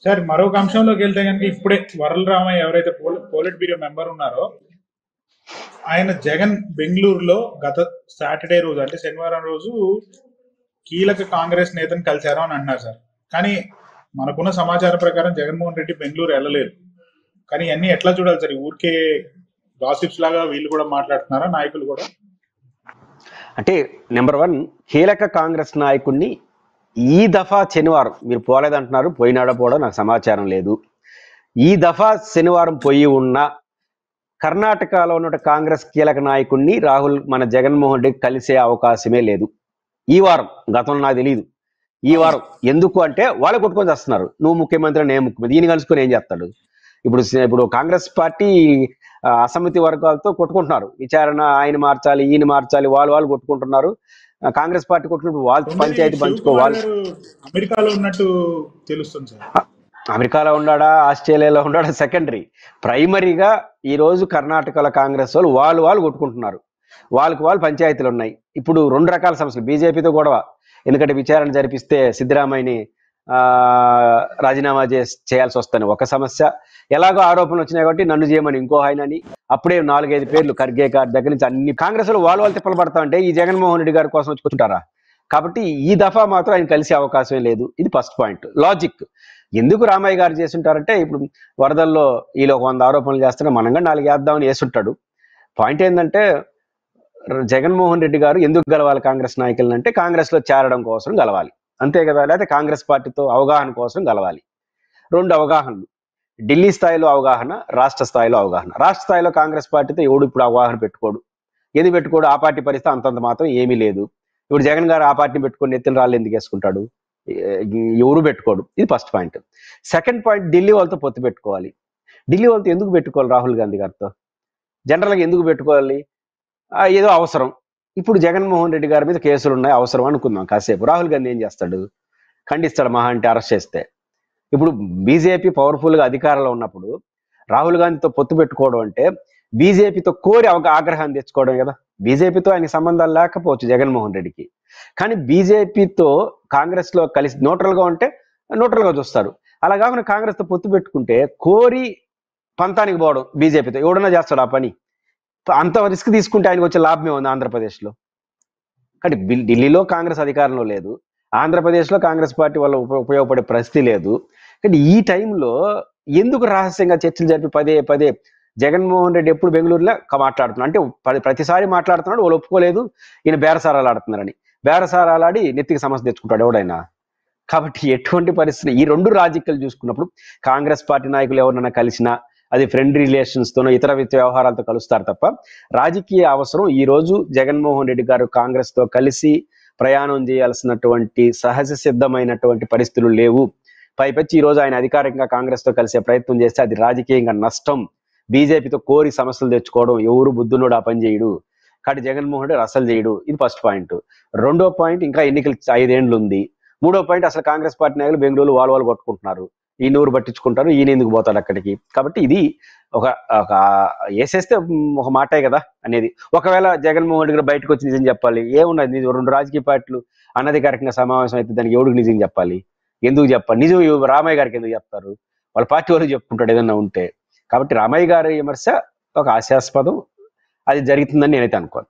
Sir మరొక అంశంలోకి వెళ్తే కనుక ఇప్పుడే వరల రామయ్య ఎవరైతే పోలిట్ బ్యూరో మెంబర్ ఉన్నారో ఆయన జగన్ బెంగళూరులో గత సాటర్డే రోజు అంటే శనివారం రోజు కీలక కాంగ్రెస్ నేతను కలిశారు అని అంటున్నారు సార్. కానీ మనకున్న సమాచారం ప్రకారం జగన్మోహన్ రెడ్డి బెంగళూరు వెళ్ళలేదు. కానీ అన్ని ఎట్లా చూడాలి సార్? ఊరికే గాసిప్స్ లాగా వీళ్ళు కూడా మాట్లాడుతున్నారా నాయకులు కూడా? అంటే నెంబర్ 1, కీలక కాంగ్రెస్ నాయకుడిని ఈ దఫా శనివారం మీరు పోలేదంటున్నారు, పోయినాడో పోవడం నాకు సమాచారం లేదు. ఈ దఫా శనివారం పోయి ఉన్న కర్ణాటకలో ఉన్న కాంగ్రెస్ కీలక నాయకుడిని రాహుల్ మన జగన్మోహన్ రెడ్డి కలిసే అవకాశమే లేదు ఈ వారం. గతంలో నాకు తెలియదు. ఈ వారం ఎందుకు అంటే వాళ్ళు కొట్టుకొని చేస్తున్నారు, నువ్వు ముఖ్యమంత్రి నేను ముఖ్యమంత్రి, ఈయన కలుసుకొని ఏం చేస్తాడు? ఇప్పుడు కాంగ్రెస్ పార్టీ అసమ్మతి వర్గాలతో కొట్టుకుంటున్నారు, విచారణ ఆయన మార్చాలి ఈయన మార్చాలి, వాళ్ళు కొట్టుకుంటున్నారు. కాంగ్రెస్ పార్టీ కొట్టుకుంటూ వాళ్ళు పంచాయతీ పంచుకోవాలి. అమెరికాలో ఉన్నట్టు తెలుస్తుంది సార్. అమెరికాలో ఉన్నాడా ఆస్ట్రేలియాలో ఉన్నాడా సెకండరీ. ప్రైమరీగా ఈ రోజు కర్ణాటకలో కాంగ్రెస్ వాళ్ళు కొట్టుకుంటున్నారు, వాళ్ళు పంచాయతీలు ఉన్నాయి. ఇప్పుడు 2 రకాల సమస్యలు. బీజేపీతో గొడవ, ఎందుకంటే విచారణ జరిపిస్తే సిద్ధరామయ్యని రాజీనామా చేయాల్సి వస్తుంది ఒక సమస్య. ఎలాగో ఆరోపణలు వచ్చినాయి కాబట్టి నన్ను చేయమని ఇంకో ఆయనని, అప్పుడే 4-5 పేర్లు ఖర్గే గారి దగ్గర నుంచి అన్ని కాంగ్రెస్ వాళ్ళు తిప్పలు పడతా అంటే ఈ జగన్మోహన్ రెడ్డి గారి కోసం వచ్చుకుంటారా? కాబట్టి ఈ దఫా మాత్రం ఆయన కలిసే అవకాశమే లేదు. ఇది ఫస్ట్ పాయింట్. లాజిక్ ఎందుకు రామయ్య గారు చేస్తుంటారంటే, ఇప్పుడు వరదల్లో వీళ్ళు 100 ఆరోపణలు చేస్తున్నా మనంగా 4 వేద్దామని వేస్తుంటాడు. పాయింట్ ఏంటంటే జగన్మోహన్ రెడ్డి గారు ఎందుకు గెలవాలి కాంగ్రెస్ నాయకులను అంటే కాంగ్రెస్ లో చేరడం కోసం గెలవాలి, అంతే కదా. లేకపోతే కాంగ్రెస్ పార్టీతో అవగాహన కోసం గెలవాలి. 2 అవగాహనలు, ఢిల్లీ స్థాయిలో అవగాహన, రాష్ట్ర స్థాయిలో అవగాహన. రాష్ట్ర స్థాయిలో కాంగ్రెస్ పార్టీతో ఎవడు ఇప్పుడు అవగాహన పెట్టుకోడు. ఏది పెట్టుకోడు? ఆ పార్టీ పరిస్థితి అంతంత మాత్రం ఏమీ లేదు. ఇప్పుడు జగన్ గారు ఆ పార్టీని పెట్టుకొని నెత్తిన రాళ్ళు ఎందుకు వేసుకుంటాడు? ఎవరు పెట్టుకోడు. ఇది first point. Second point, Delhi వాళ్ళతో పొత్తు పెట్టుకోవాలి. ఢిల్లీ వాళ్ళతో ఎందుకు పెట్టుకోవాలి? రాహుల్ గాంధీ గారితో జనరల్గా ఎందుకు పెట్టుకోవాలి? ఏదో అవసరం. ఇప్పుడు జగన్మోహన్ రెడ్డి గారి మీద కేసులు ఉన్నాయి, అవసరం అనుకుందాం కాసేపు. రాహుల్ గాంధీ ఏం చేస్తాడు? ఖండిస్తాడు మహా అంటే అరెస్ట్ చేస్తే. ఇప్పుడు బీజేపీ పవర్ఫుల్గా అధికారంలో ఉన్నప్పుడు రాహుల్ గాంధీతో పొత్తు పెట్టుకోవడం అంటే బీజేపీతో కోరి ఆగ్రహాన్ని తెచ్చుకోవడం కదా. బీజేపీతో ఆయన సంబంధాలు లేకపోవచ్చు జగన్మోహన్ రెడ్డికి, కానీ బీజేపీతో కాంగ్రెస్ లో కలిసి న్యూట్రల్గా ఉంటే న్యూట్రల్గా చూస్తారు. అలా కాకుండా కాంగ్రెస్తో పొత్తు పెట్టుకుంటే కోరి పంతానికి పోవడం బీజేపీతో ఎవడన్నా చేస్తాడు ఆ పని. అంత రిస్క్ తీసుకుంటే ఆయనకు వచ్చే లాభమే ఉంది ఆంధ్రప్రదేశ్లో. కానీ ఢిల్లీలో కాంగ్రెస్ అధికారంలో లేదు, ఆంధ్రప్రదేశ్లో కాంగ్రెస్ పార్టీ వల్ల ఉపయోగపడే పరిస్థితి లేదు. కానీ ఈ టైంలో ఎందుకు రహస్యంగా చర్చలు జరిపి పదే జగన్మోహన్ రెడ్డి ఎప్పుడు బెంగళూరులో మాట్లాడుతున్నాడు అంటే ప్రతిసారి మాట్లాడుతున్నాడు, వాళ్ళు ఒప్పుకోలేదు, ఈయన బేరసారాలు ఆడుతున్నారని. బేరసారాలు ఆడి నెత్తికి సమస్య తెచ్చుకుంటాడు ఎవడైనా. కాబట్టి ఎటువంటి పరిస్థితులు ఈ 2 రాజకీయాలు చూసుకున్నప్పుడు కాంగ్రెస్ పార్టీ నాయకులు ఎవరినైనా కలిసినా అది ఫ్రెండ్ రిలేషన్స్ తోనో ఇతర వ్యవహారాలతో కలుస్తారు తప్ప రాజకీయ అవసరం ఈ రోజు జగన్మోహన్ రెడ్డి గారు కాంగ్రెస్ తో కలిసి ప్రయాణం చేయాల్సినటువంటి సహజ సిద్ధమైనటువంటి పరిస్థితులు లేవు. పైపెచ్చి ఈ రోజు ఆయన అధికారికంగా కాంగ్రెస్ తో కలిసే ప్రయత్నం చేస్తే అది రాజకీయంగా నష్టం. బీజేపీతో కోరి సమస్యలు తెచ్చుకోవడం ఎవరు బుద్ధునుడు ఆ పని చేయడు. కాబట్టి జగన్మోహన్ రెడ్డి అసలు చేయడు. ఇది ఫస్ట్ పాయింట్. రెండో పాయింట్, ఇంకా ఎన్నికలు 5 ఏళ్ళు ఉంది. మూడో పాయింట్, అసలు కాంగ్రెస్ పార్టీ నాయకులు బెంగళూరు వాళ్ళు కొట్టుకుంటున్నారు, ఈ నూరు పట్టించుకుంటారు, ఈయన ఎందుకు పోతాడు అక్కడికి. కాబట్టి ఇది ఒక వేసేస్తే ఒక మాటే కదా అనేది. ఒకవేళ జగన్మోహన్ రెడ్డి గారు బయటకు వచ్చి నిజం చెప్పాలి, ఏమున్నది 2 రాజకీయ పార్టీలు అనధికారికంగా సమావేశం అయితే దానికి ఎవరికి నిజం చెప్పాలి? ఎందుకు చెప్పాలి? నిజం రామయ్య గారికి ఎందుకు చెప్తారు? వాళ్ళ పార్టీ వాళ్ళు చెప్పుకుంటాడు ఏదన్నా ఉంటే. కాబట్టి రామయ్య గారి విమర్శ ఒక హాస్యాస్పదం, అది జరుగుతుందని నేనైతే అనుకోను.